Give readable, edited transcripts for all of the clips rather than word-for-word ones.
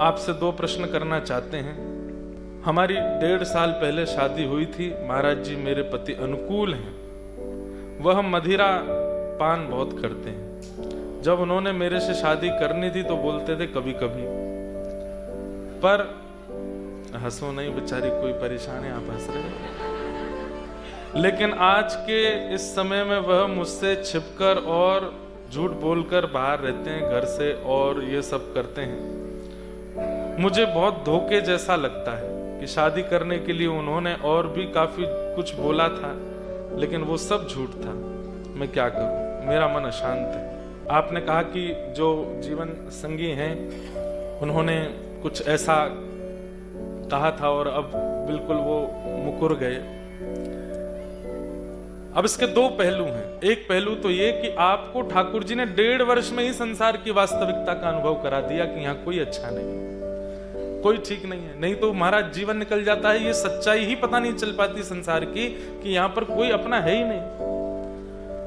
आपसे 2 प्रश्न करना चाहते हैं। हमारी 1.5 साल पहले शादी हुई थी। महाराज जी मेरे पति अनुकूल हैं। वह मदिरा पान बहुत करते हैं। जब उन्होंने मेरे से शादी करनी थी तो बोलते थे कभी कभी, पर हंसो नहीं बेचारी, कोई परेशान है, आप हंस रहे हो। लेकिन आज के इस समय में वह मुझसे छिपकर और झूठ बोलकर बाहर रहते हैं घर से और ये सब करते हैं। मुझे बहुत धोखे जैसा लगता है कि शादी करने के लिए उन्होंने और भी काफी कुछ बोला था, लेकिन वो सब झूठ था। मैं क्या करूं, मेरा मन अशांत है। आपने कहा कि जो जीवन संगी हैं उन्होंने कुछ ऐसा कहा था और अब बिल्कुल वो मुकर गए। अब इसके 2 पहलू हैं। एक पहलू तो ये कि आपको ठाकुर जी ने 1.5 वर्ष में ही संसार की वास्तविकता का अनुभव करा दिया कि यहाँ कोई अच्छा नहीं, कोई ठीक नहीं है। नहीं तो महाराज जीवन निकल जाता है, ये सच्चाई ही पता नहीं चल पाती संसार की कि यहाँ पर कोई अपना है ही नहीं।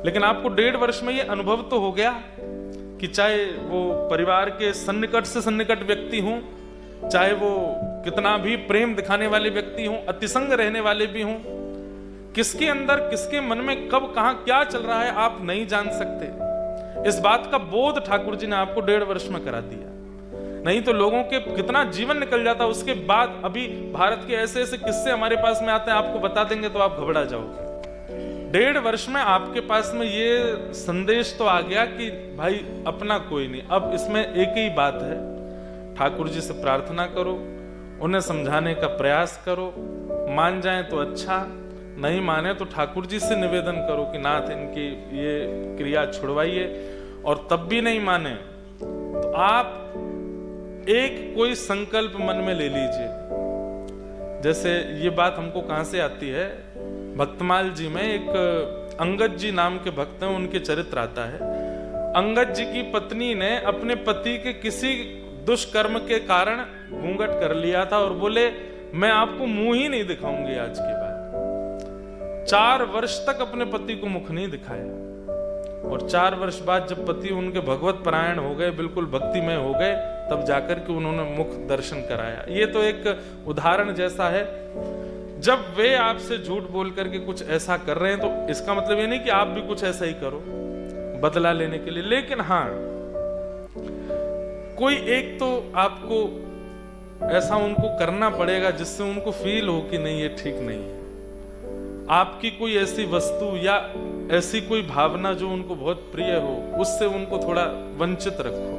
लेकिन आपको 1.5 वर्ष में ये अनुभव तो हो गया कि चाहे वो परिवार के सन्निकट से सन्निकट व्यक्ति हों, चाहे वो कितना भी प्रेम दिखाने वाले व्यक्ति हों, अतिसंग रहने वाले भी हों, किसके अंदर किसके मन में कब कहां क्या चल रहा है आप नहीं जान सकते। इस बात का बोध ठाकुर जी ने आपको 1.5 वर्ष में करा दिया। नहीं तो लोगों के कितना जीवन निकल जाता। उसके बाद अभी भारत के ऐसे ऐसे किस्से हमारे पास में आते हैं, आपको बता देंगे तो आप घबरा जाओगे। 1.5 वर्ष में आपके पास में ये संदेश तो आ गया कि भाई अपना कोई नहीं। अब इसमें एक ही बात है, ठाकुर जी से प्रार्थना करो, उन्हें समझाने का प्रयास करो, मान जाए तो अच्छा, नहीं माने तो ठाकुर जी से निवेदन करो कि नाथ इनकी ये क्रिया छुड़वाइए। और तब भी नहीं माने तो आप एक कोई संकल्प मन में ले लीजिए। जैसे ये बात हमको कहां से आती है, भक्तमाल जी में एक अंगद जी नाम के भक्त हैं, उनके चरित्र आता है। अंगद जी की पत्नी ने अपने पति के किसी दुष्कर्म के कारण घूंघट कर लिया था और बोले मैं आपको मुंह ही नहीं दिखाऊंगी आज के बाद। 4 वर्ष तक अपने पति को मुख नहीं दिखाया और 4 वर्ष बाद जब पति उनके भगवत परायण हो गए, बिल्कुल भक्तिमय हो गए, तब जाकर के उन्होंने मुख दर्शन कराया। ये तो एक उदाहरण जैसा है। जब वे आपसे झूठ बोल करके कुछ ऐसा कर रहे हैं तो इसका मतलब ये नहीं कि आप भी कुछ ऐसा ही करो बदला लेने के लिए। लेकिन हाँ, कोई एक तो आपको ऐसा उनको करना पड़ेगा जिससे उनको फील हो कि नहीं ये ठीक नहीं है। आपकी कोई ऐसी वस्तु या ऐसी कोई भावना जो उनको बहुत प्रिय हो, उससे उनको थोड़ा वंचित रखो।